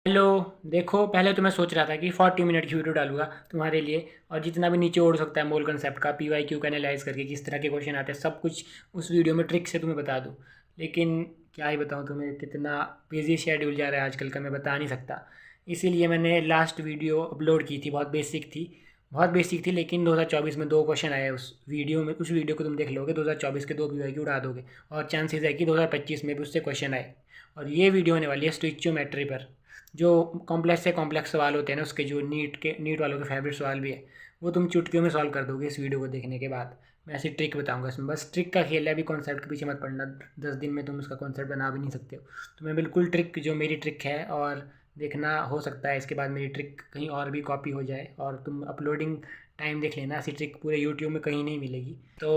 Hello. देखो, पहले तो मैं सोच रहा था कि 40 मिनट की वीडियो डालूंगा तुम्हारे लिए, और जितना भी नीचे ओढ़ सकता है मोल कंसेप्ट का, पी वाई क्यू का एनालाइज करके किस तरह के क्वेश्चन आते हैं सब कुछ उस वीडियो में ट्रिक से तुम्हें बता दूँ। लेकिन क्या ही बताऊँ तुम्हें, कितना बिजी शेड्यूल जा रहा है आजकल का, मैं बता नहीं सकता। इसीलिए मैंने लास्ट वीडियो अपलोड की थी, बहुत बेसिक थी, लेकिन 2024 में 2 क्वेश्चन आए उस वीडियो में। उस वीडियो को तुम देख लोगे 2024 के 2 पी वाई क्यू उड़ा दोगे, और चांसेस है कि 2025 में भी उससे क्वेश्चन आए। और ये वीडियो होने वाली है स्टोइचियोमेट्री पर, जो कॉम्प्लेक्स से कॉम्प्लेक्स सवाल होते हैं ना, उसके जो नीट वालों के फेवरेट सवाल भी है, वो तुम चुटकियों में सॉल्व कर दोगे इस वीडियो को देखने के बाद। मैं ऐसी ट्रिक बताऊंगा इसमें, बस ट्रिक का खेल है, अभी कॉन्सेप्ट के पीछे मत पड़ना। 10 दिन में तुम उसका कॉन्सेप्ट बना भी नहीं सकते हो। तो मैं बिल्कुल ट्रिक, जो मेरी ट्रिक है, और देखना हो सकता है इसके बाद मेरी ट्रिक कहीं और भी कॉपी हो जाए, और तुम अपलोडिंग टाइम देख लेना, ऐसी ट्रिक पूरे यूट्यूब में कहीं नहीं मिलेगी। तो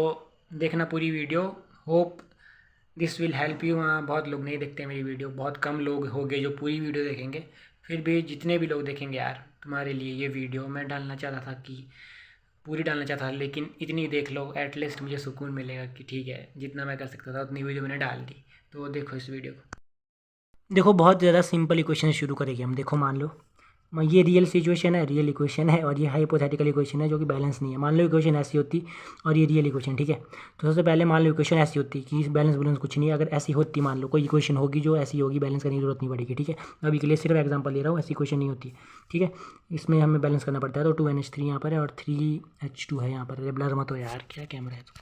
देखना पूरी video. Hope this will help you. हाँ, बहुत लोग नहीं देखते मेरी वीडियो, बहुत कम लोग होंगे जो पूरी वीडियो देखेंगे। फिर भी जितने भी लोग देखेंगे यार, तुम्हारे लिए ये वीडियो मैं डालना चाहता था, कि पूरी डालना चाहता था, लेकिन इतनी देख लो एटलीस्ट मुझे सुकून मिलेगा कि ठीक है, जितना मैं कर सकता था उतनी वीडियो मैंने डाल दी। तो देखो इस वीडियो को। देखो, बहुत ज़्यादा सिंपल इक्वेशन शुरू करेंगे हम। देखो, मान लो ये रियल सिचुएशन है, रियल इक्वेशन है, और ये हाइपोथेटिकल इक्वेशन है जो कि बैलेंस नहीं है। मान लो इक्वेशन ऐसी होती और ये रियल इक्वेशन, ठीक है। तो सबसे पहले मान लो इक्वेशन ऐसी होती कि बैलेंस बैलेंस कुछ नहीं है। अगर ऐसी होती, मान लो कोई इक्वेशन होगी जो ऐसी होगी, बैलेंस करने की जरूरत नहीं पड़ेगी, ठीक है। अभी के लिए सिर्फ एग्जाम्पल ले रहा हूँ, ऐसी इक्वेशन नहीं होती, ठीक है। इसमें हमें बैलेंस करना पड़ता है। तो 2NH3 यहाँ पर है और 3H2 है यहाँ पर। ब्लर मत हो यार, क्या कैमरा है तो।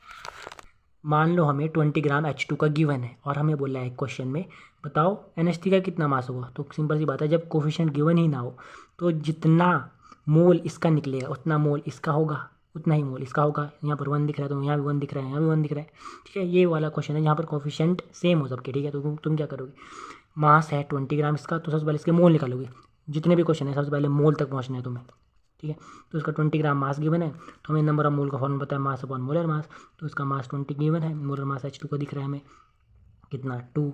मान लो हमें 20 ग्राम H2 का गिवन है, और हमें बोला है क्वेश्चन में बताओ NH3 का कितना मास होगा। तो सिंपल सी बात है, जब कोफिशिएंट गिवन ही ना हो तो जितना मोल इसका निकलेगा उतना मोल इसका होगा, उतना ही मोल इसका होगा। यहाँ पर 1 दिख रहा है तो यहाँ भी 1 दिख रहा है, यहाँ भी 1 दिख रहा है, ठीक है। ये वाला क्वेश्चन है यहाँ पर कोफिशिएंट सेम हो सबके, ठीक है। तो तुम क्या करोगे, मास है 20 ग्राम इसका, तो सबसे पहले इसके मोल निकालोगे। जितने भी क्वेश्चन है सबसे पहले मोल तक पहुँचना है तुम्हें, ठीक है। तो इसका 20 ग्राम मास गिवन है, तो हमें नंबर ऑफ मोल का फॉर्मूला पता है, मास अपॉन मोलर मास। तो इसका मास 20 गिवन है, मोलर मास H2 का दिख रहा है हमें कितना, 2।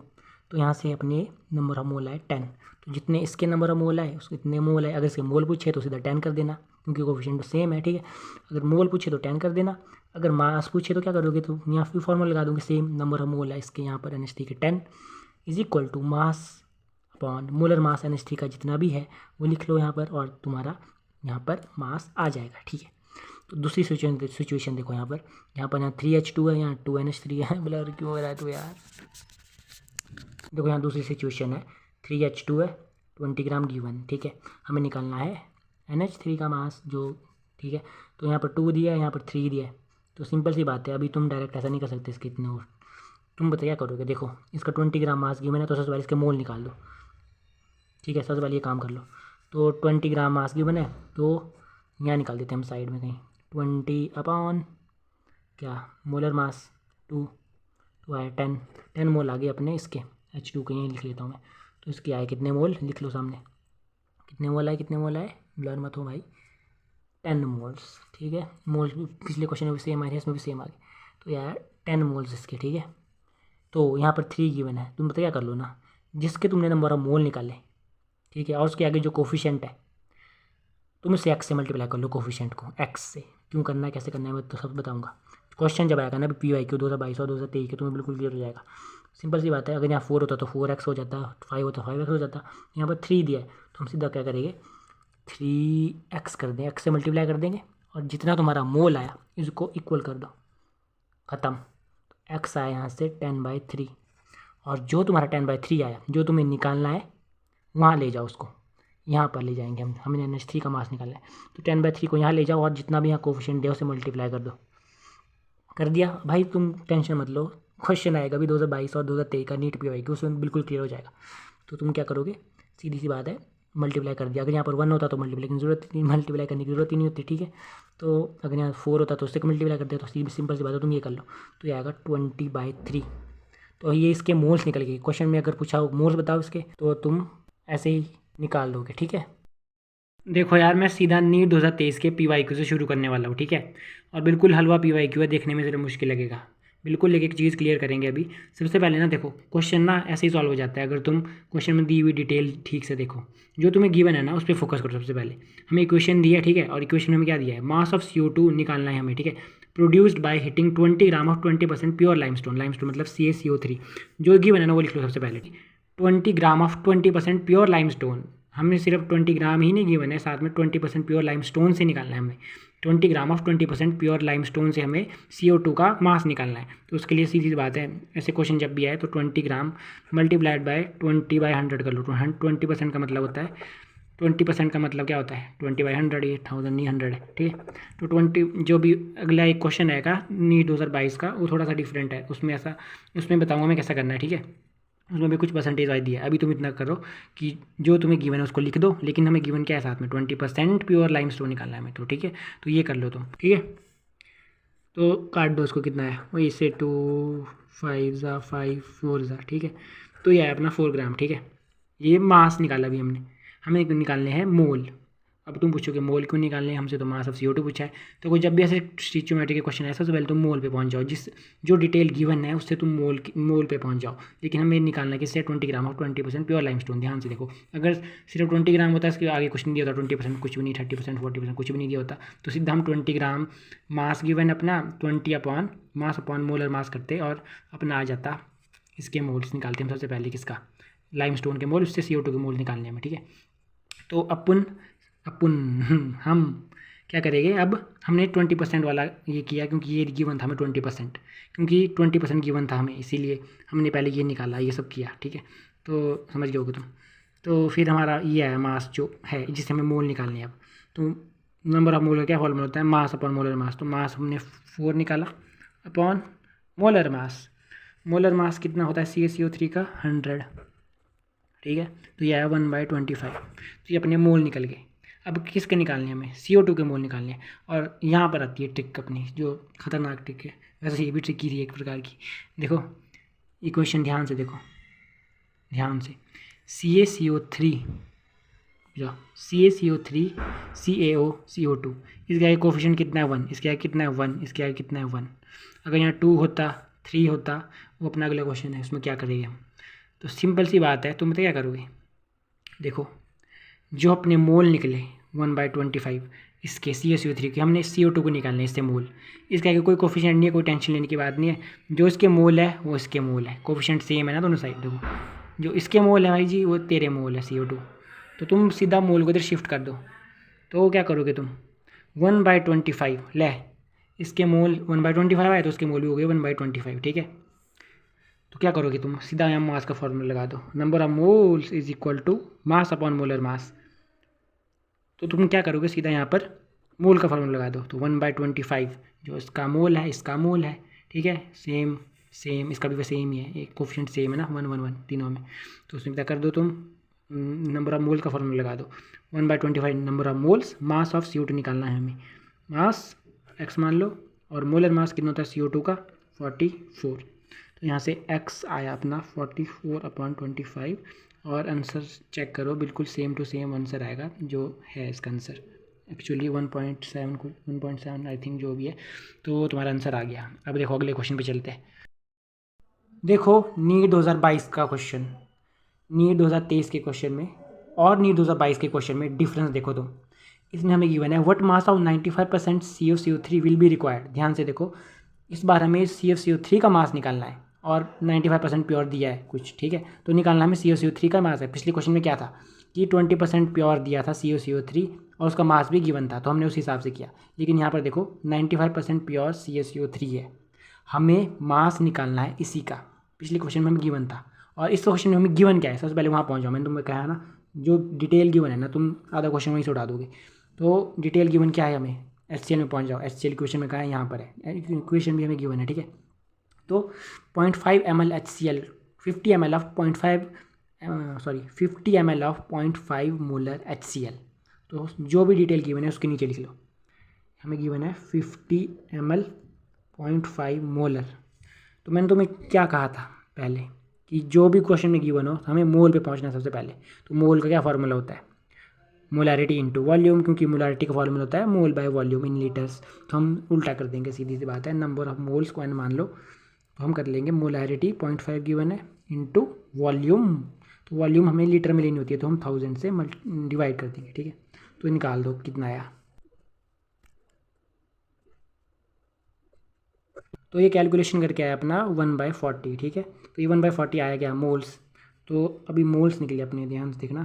तो यहाँ से अपने नंबर ऑफ मोल आए 10। तो जितने इसके नंबर ऑफ मोल आए उसके इतने मोल आए। अगर इसके मोल पूछे तो सीधा 10 कर देना, क्योंकि कोफिशिएंट सेम है, ठीक है। अगर मोल पूछे तो 10 कर देना। अगर मास पूछे तो क्या करोगे, तो यहाँ फिर फॉर्मूला लगा दोगे, सेम नंबर ऑफ मोल है इसके यहाँ पर NH3 के 10 is equal to mass upon molar mass NH3 का जितना भी है वो लिख लो यहाँ पर, और तुम्हारा यहाँ पर मास आ जाएगा, ठीक है। तो दूसरी सिचुएशन देखो, यहाँ 3H2 है, यहाँ 2NH3 है। ब्लर क्यों हो रहा है तो यार। देखो, यहाँ दूसरी सिचुएशन है, 3H2 है, 20 ग्राम गिवन, ठीक है। हमें निकालना है NH3 का मास जो, ठीक है। तो यहाँ पर 2 दिया है, यहाँ पर 3 दिया है। तो सिंपल सी बात है, अभी तुम डायरेक्ट ऐसा नहीं कर सकते इसके इतने, और तुम बताइए क्या करोगे। देखो, इसका 20 ग्राम मास गिवन है, तो सबसे पहले इसके मोल निकाल दो, ठीक है। सबसे पहले ये काम कर लो। तो 20 ग्राम मास गिवन है, तो यहाँ निकाल देते हैं हम साइड में कहीं, 20 अपॉन क्या, मोलर मास 2, तो आया 10 मोल आ गए अपने इसके H2 के, यहीं लिख लेता हूँ मैं। तो इसके आए कितने मोल, लिख लो सामने, कितने मोल आए, ब्लर मत हो भाई, 10 मोल्स, ठीक है। मोल्स भी पिछले क्वेश्चन में भी सेम आए थे, इसमें भी सेम आ गए। तो यार 10 मोल्स इसके, ठीक है। तो यहाँ पर 3 गिवन है, तुम पता क्या कर लो ना, जिसके तुमने नंबर ऑफ मोल निकाले, ठीक है, और उसके आगे जो कोफिशिएंट है तुम इसे एक्स से मल्टीप्लाई कर लो, कोफिशिएंट को एक्स से। क्यों करना है, कैसे करना है, मैं तो सब बताऊंगा। क्वेश्चन जब आएगा ना PYQ 2022 और 2023 के, तुम्हें बिल्कुल क्लियर हो जाएगा। सिंपल सी बात है, अगर यहाँ 4 होता तो 4x हो जाता, 5 होता 5x हो जाता। यहाँ पर 3 दिया है तो हम सीधा क्या करेंगे, 3x कर दें, एक्स से मल्टीप्लाई कर देंगे, और जितना तुम्हारा मोल आया इसको इक्वल कर दो, ख़त्म। एक्स आया यहाँ से 10/3, और जो तुम्हारा 10/3 आया, जो तुम्हें निकालना है वहाँ ले जाओ उसको, यहाँ पर ले जाएंगे हम, हमें NH3 का मास निकालना है। तो 10/3 को यहाँ ले जाओ, और जितना भी यहाँ कोफिशिएंट है उसे मल्टीप्लाई कर दो। कर दिया भाई, तुम टेंशन मत लो, क्वेश्चन आएगा भी 2022 और 2023 का नीट PYQ, उसमें बिल्कुल क्लियर हो जाएगा। तो तुम क्या करोगे, सीधी सी बात है, मल्टीप्लाई कर दिया। अगर यहाँ पर 1 होता तो मल्टीप्लाई की जरूरत नहीं, मल्टीप्लाई करने की जरूरत ही नहीं होती, ठीक है। तो अगर यहाँ 4 होता तो उससे मल्टीप्लाई कर दिया, तो सिंपल सी बात है, तुम ये कर लो। तो ये आएगा 20/3। तो ये इसके मोल्स निकल गए। क्वेश्चन में अगर पूछा हो मोल्स बताओ इसके, तो तुम ऐसे ही निकाल दोगे, ठीक है। देखो यार, मैं सीधा नीट 2023 के PYQ से शुरू करने वाला हूँ, ठीक है। और बिल्कुल हलवा PYQ है, देखने में ज़रा मुश्किल लगेगा बिल्कुल। एक एक चीज़ क्लियर करेंगे अभी। सबसे पहले ना देखो, क्वेश्चन ना ऐसे ही सॉल्व हो जाता है अगर तुम क्वेश्चन में दी हुई डिटेल ठीक से देखो। जो तुम्हें गिवन है ना उस पर फोकस करो। सबसे पहले हमें इक्वेशन दी है, ठीक है, और इक्वेशन में हमें क्या दिया है, मास ऑफ CO2 निकालना है हमें, ठीक है। Produced by heating 20 gram of 20% pure limestone, मतलब CaCO3 जो गिवन है ना वो लिख लो सबसे पहले। 20 ग्राम ऑफ 20% प्योर लाइमस्टोन हमें सिर्फ 20 ग्राम ही नहीं गिवन है, साथ में 20% प्योर लाइमस्टोन से निकालना है हमें। 20 ग्राम ऑफ 20% प्योर लाइमस्टोन से हमें CO2 का मास निकालना है। तो उसके लिए सीधी सी बात है, ऐसे क्वेश्चन जब भी आए तो 20 ग्राम मल्टीप्लाइड बाय 20/100 कर लो। 20% का मतलब होता है 20% का मतलब क्या होता है 20/100, ये 1000 नहीं 100 है, ठीक है। तो 20 जो भी अगला एक क्वेश्चन आएगा नीट 2022 का, वो थोड़ा सा डिफरेंट है, उसमें बताऊँगा मैं कैसा करना है, ठीक है। उसमें भी कुछ परसेंटेज वाइज दिया है। अभी तुम इतना करो कि जो तुम्हें गिवन है उसको लिख दो, लेकिन हमें गिवन क्या है साथ में 20% प्योर लाइमस्टोन निकालना है हमें, तो ठीक है। तो ये कर लो तुम, ठीक है। तो काट दो उसको, कितना है वही से 2 5 ज़ा 5 4 ज़ा, ठीक है। तो ये है अपना 4 ग्राम, ठीक है। ये मास निकाला अभी हमने, हमें निकालने हैं मोल। अब तुम पूछोगे मोल क्यों निकालने हैं हमसे, तो मास ऑफ CO2 पूछा है। तो कोई जब भी ऐसे स्टिचोमेट्री के क्वेश्चन है सबसे पहले तुम मोल पे पहुंच जाओ, जो डिटेल गिवन है उससे तुम मोल पे पहुंच जाओ। लेकिन हमें निकालना है किससे 20 ग्राम ऑफ 20% प्योर लाइमस्टोन। ध्यान से देखो, अगर सिर्फ 20 ग्राम होता है इसके आगे कुछ नहीं दिया होता, 20% कुछ भी नहीं, 30% 40% कुछ भी नहीं दिया होता, तो सीधा हम 20 ग्राम मास गिवन अपना 20 अपॉन मास अपॉन मोलर मास करते और अपना आ जाता इसके मोल्स निकालते हम सबसे पहले, किसका लाइमस्टोन के मोल, उससे CO2 के मोल निकालने हमें, ठीक है। तो अपन हम क्या करेंगे, अब हमने 20% वाला ये किया क्योंकि ये गिवन था हमें 20%, क्योंकि 20% गिवन था हमें, इसीलिए हमने पहले ये निकाला, ये सब किया, ठीक है। तो समझ गए होगे तुम। तो फिर हमारा ये है मास जो है जिससे हमें मोल निकालने हैं अब। तो नंबर ऑफ मोलर क्या फॉर्मूला होता है, मास अपॉन मोलर मास। तो मास हमने 4 निकाला अपॉन मोलर मास। मोलर मास कितना होता है CaCO3 का 100, ठीक है। तो यह है 1/25। तो ये अपने मोल निकल गए। अब किसके निकालने हैं हमें, CO2 के मोल निकालने हैं। और यहाँ पर आती है ट्रिक अपनी, जो खतरनाक ट्रिक है, वैसे ये भी ट्रिक ही है एक प्रकार की। देखो इक्वेशन ध्यान से देखो, ध्यान से CaCO3 जो CaCO3 CaO CO2, इसके आगे कोफिशिएंट कितना है 1, इसके आगे कितना है 1, इसके आगे कितना है 1। अगर यहाँ 2 होता 3 होता, वो अपना अगला क्वेश्चन है, उसमें क्या करेंगे हम। तो सिंपल सी बात है, तुम क्या करोगे, देखो जो अपने मोल निकले 1/25 इसके CaCO3 के, हमने CO2 को निकालने इससे मोल। इसके आगे कोई कोफिशिएंट नहीं है, कोई टेंशन लेने की बात नहीं है, जो इसके मोल है वो इसके मोल है, कोफिशिएंट सेम है ना दोनों साइड। देखो जो इसके मोल है भाई जी वो तेरे मोल है CO2, तो तुम सीधा मोल को इधर शिफ्ट कर दो। तो क्या करोगे तुम 1/25 ले, इसके मोल 1/25 आए तो उसके मोल भी हो गए 1/25, ठीक है। तो क्या करोगे तुम, सीधा यहाँ मास का फॉर्मूला लगा दो, number of moles is equal to mass upon molar mass. तो तुम क्या करोगे, सीधा यहाँ पर मोल का फॉर्मूला लगा दो। तो 1/25 जो इसका मोल है इसका मोल है, ठीक है। सेम सेम इसका भी सेम ही है, एक कोफिशिएंट सेम है ना 1 1 1 तीनों में। तो उसमें क्या कर दो तुम, नंबर ऑफ मोल का फॉर्मूला लगा दो। 1/25 number of moles, mass of CO2 निकालना है हमें, मास x मान लो, और मोलर मास कितना होता है CO2 का 44। तो यहाँ से x आया अपना 44/25, और आंसर चेक करो बिल्कुल सेम टू सेम आंसर आएगा जो है इसका आंसर। एक्चुअली 1.7 आई थिंक जो भी है, तो तुम्हारा आंसर आ गया। अब देखो अगले क्वेश्चन पे चलते हैं। देखो नीट 2022 का क्वेश्चन, नीट 2023 के क्वेश्चन में और नीट 2022 के क्वेश्चन में डिफरेंस देखो तुम। इसमें हमें गिवन है what mass of 95% CaCO3 will be required. ध्यान से देखो, इस बार हमें CaCO3 का मास निकालना है और 95% प्योर दिया है कुछ, ठीक है। तो निकालना हमें CaCO3 का मास है। पिछले क्वेश्चन में क्या था कि 20% प्योर दिया था CaCO3 और उसका मास भी गिवन था, तो हमने उस हिसाब से किया। लेकिन यहाँ पर देखो 95% प्योर CaCO3 है, हमें मास निकालना है इसी का। पिछले क्वेश्चन में हमें गिवन था, और इस क्वेश्चन में हमें गिवन क्या है, सबसे पहले वहाँ पहुँच जाओ। मैंने तुम्हें कहा ना, जो डिटेल गिवन है ना, तुम आधा क्वेश्चन वहीं से उड़ा दोगे। तो डिटेल गिवन क्या है, हमें HCl में पहुँच जाओ। HCl क्वेश्चन में कहा है, यहाँ पर है, इक्वेशन भी हमें गिवन है, ठीक है। तो 0.5 ml HCl 50 ml of 50 ml of 0.5 molar HCl। तो जो भी डिटेल गिवन है उसके नीचे लिख लो, हमें गिवन है 50 ml 0.5 मोलर। तो मैंने तुम्हें क्या कहा था पहले कि जो भी क्वेश्चन में गिवन हो हमें मोल पे पहुंचना है सबसे पहले। तो मोल का क्या फार्मूला होता है, मोलारिटी इनटू वॉल्यूम, क्योंकि मोलारिटी का फॉर्मूला होता है मोल बाय वॉल्यूम इन लीटर्स। तो हम उल्टा कर देंगे, सीधी सी बात है, नंबर ऑफ मोल्स को n मान लो, तो हम कर लेंगे मोलारिटी 0.5 गिवन है इनटू वॉल्यूम। तो वॉल्यूम हमें लीटर में लेनी होती है, तो हम 1000 से डिवाइड कर देंगे, ठीक है। तो निकाल दो कितना आया। तो ये कैलकुलेशन करके आया अपना 1/40, ठीक है। तो ये 1/40 आया गया मोल्स। तो अभी मोल्स निकले अपने, ध्यान से देखना,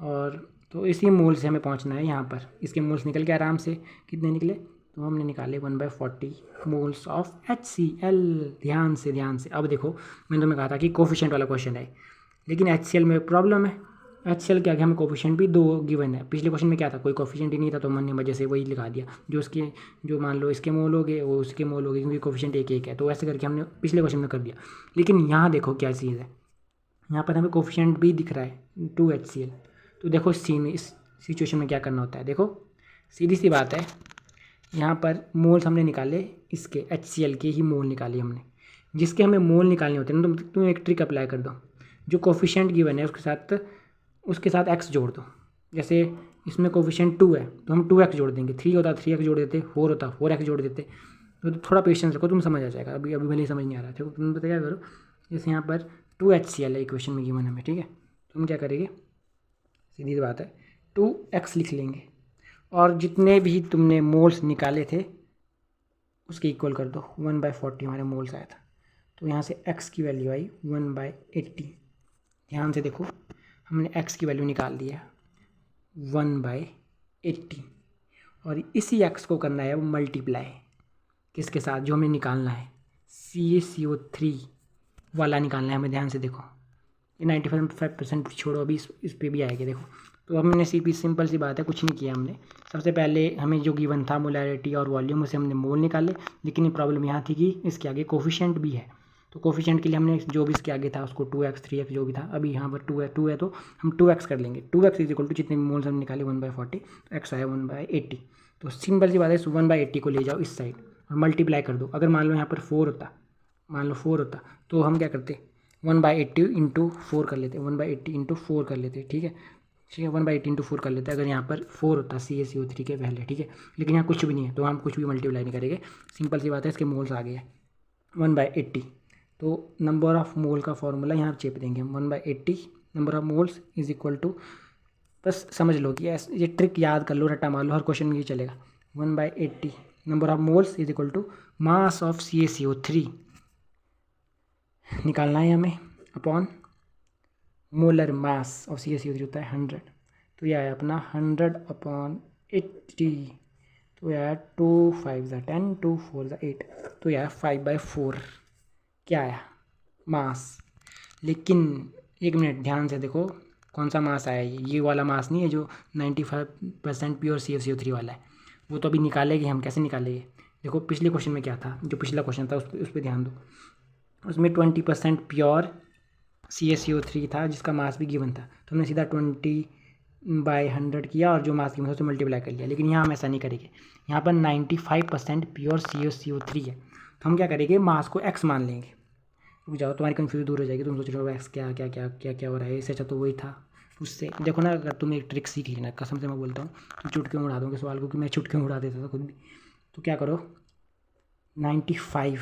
और तो इसी मोल से हमें पहुंचना है यहाँ पर। इसके मोल्स निकल के आराम से कितने निकले, तो हमने निकाले 1/40 मोल्स ऑफ HCl। ध्यान से अब देखो, मैंने तुम्हें कहा था कि कोफिशिएंट वाला क्वेश्चन है, लेकिन HCl में प्रॉब्लम है। HCl के आगे हमें कोफिशिएंट भी 2 गिवन है। पिछले क्वेश्चन में क्या था, कोई कोफिशिएंट ही नहीं था, तो हमने वजह से वही लिखा दिया जो मान लो इसके मोल हो गए वो उसके मोल हो गए, क्योंकि कोफिशिएंट एक एक है, तो ऐसे करके हमने पिछले क्वेश्चन में कर दिया। लेकिन यहाँ देखो क्या चीज़ है, यहाँ पर हमें कोफिशिएंट भी दिख रहा है 2HCl। तो देखो इस सिचुएशन में क्या करना होता है, देखो सीधी सी बात है, यहाँ पर मोल्स हमने निकाले, इसके HCl के ही मोल निकाले हमने। जिसके हमें मोल निकालने होते हैं ना, तुम एक ट्रिक अप्लाई कर दो, जो कोफिशिएंट गिवन है उसके साथ x जोड़ दो। जैसे इसमें कोफिशिएंट 2 है तो हम 2x जोड़ देंगे, 3 होता 3x जोड़ देते, 4 होता 4x जोड़ देते। तो थोड़ा पेशेंस रखो, तुम समझ आ जाएगा। अभी भले ही समझ नहीं आ रहा था, तुम पता क्या करो, जैसे यहाँ पर 2HCl है इक्वेशन में गिवन हमें, ठीक है, तो हम क्या करेंगे, सीधी सी बात है 2x लिख लेंगे, और जितने भी तुमने मोल्स निकाले थे उसके इक्वल कर दो। 1/40 हमारे मोल्स आया था, तो यहाँ से x की वैल्यू आई 1/80। ध्यान से देखो, हमने x की वैल्यू निकाल दी है 1/80, और इसी x को करना है वो मल्टीप्लाई किसके साथ, जो हमें निकालना है CaCO3 वाला निकालना है हमें। ध्यान से देखो, ये 95% छोड़ो, अभी इस पे भी आएगा। देखो, तो हमने सिंपल सी बात है, कुछ नहीं किया हमने। सबसे पहले हमें जो गिवन था मोलैरिटी और वॉल्यूम, उसे हमने मोल निकाले। लेकिन ये प्रॉब्लम यहाँ थी कि इसके आगे कोफिशिएंट भी है, तो कोफिशिएंट के लिए हमने जो भी इसके आगे था उसको 2x 3x जो भी था, अभी यहाँ पर 2 है तो हम 2x कर लेंगे। 2x इज इक्वल टू जितने भी मोल्स हमने निकाले 1/40, तो x आया 1/80। तो सिंपल सी बात है, 1/80 को ले जाओ इस साइड और मल्टीप्लाई कर दो। अगर मान लो यहाँ पर 4 होता, तो हम क्या करते, 1/80 इंटू 4 कर लेते, 1/80 इंटू 4 कर लेते, ठीक है 1/80 इंटू 4 कर लेते हैं। अगर यहाँ पर 4 होता CaCO3 के पहले, ठीक है, लेकिन यहाँ कुछ भी नहीं है तो हम कुछ भी मल्टीप्लाई नहीं करेंगे। सिंपल सी बात है, इसके मोल्स आ गए 1/80। तो नंबर ऑफ मोल का फॉर्मूला यहाँ चेप देंगे हम, 1/80 number of moles is equal to, बस समझ लो कि ये ट्रिक याद कर लो, रट्टा मार लो, हर क्वेश्चन में ये चलेगा। 1/80 number of moles is equal to mass of CaCO3 निकालना है हमें, upon molar mass of CaCO3 होता है 100। तो यह आया अपना 100/80, तो यह आया 2 5 10, 2 4 8, तो यह 5/4 क्या आया मास। लेकिन एक मिनट ध्यान से देखो, कौन सा मास आया, ये वाला मास नहीं है जो 95% प्योर CaCO3 वाला है, वो तो अभी निकालेंगे हम। कैसे निकालेंगे, देखो पिछले क्वेश्चन में क्या था, जो पिछला क्वेश्चन था उस पर ध्यान दो। उसमें 20% प्योर CaCO3 था जिसका मास भी गिवन था, तो हमने सीधा 20/100 किया और जो मास गिवन था उससे मल्टीप्लाई कर लिया। लेकिन यहाँ हम ऐसा नहीं करेंगे, यहाँ पर 95% प्योर CaCO3 है, तो हम क्या करेंगे, मास को x मान लेंगे। रुक जाओ, तुम्हारी कन्फ्यूजन दूर हो जाएगी, तुम सोच रहे हो एक्स क्या क्या क्या क्या क्या हो रहा है, इससे अच्छा तो वही था उससे। देखो ना, अगर तुम एक ट्रिक सीख लेना, कसम से मैं बोलता हूँ, तुम चुटकियों उड़ा दोगे सवाल को, कि मैं चुटकियों उड़ा देता था खुद भी। तो क्या करो, 95,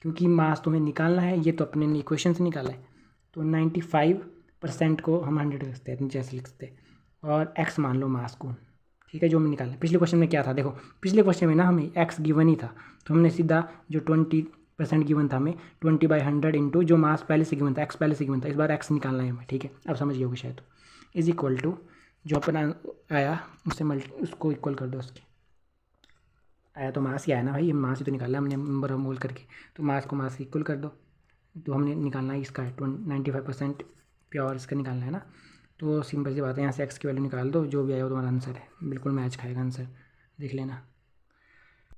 क्योंकि मास तुम्हें निकालना है, ये तो अपने इक्वेशन से निकाला है, तो 95% को हम 100 लिखते हैं, नीचे ऐसे लिखते हैं, और x मान लो मास को, ठीक है, जो हमें निकालना है। पिछले क्वेश्चन में क्या था, देखो पिछले क्वेश्चन में ना हमें x गिवन ही था, तो हमने सीधा जो 20% गिवन था हमें 20/100 इंटू जो मास पहले से गिवन था, x पहले से गिवन था, इस बार x निकालना है हमें, ठीक है, अब समझ गए होगे शायद। इज इक्वल टू जो अपना आया उससे उसको इक्वल कर दो, उसके आया तो मास ही आया ना भाई, मास ही तो निकाला हमने नंबर ऑफ मोल करके, तो मास को मास इक्वल कर दो। तो हमने निकालना है इसका 95% प्योर इसका निकालना है ना, तो सिंपल सी बात है, यहाँ से x की वैल्यू निकाल दो, जो भी आया वो तुम्हारा आंसर है, बिल्कुल मैच खाएगा आंसर, देख लेना।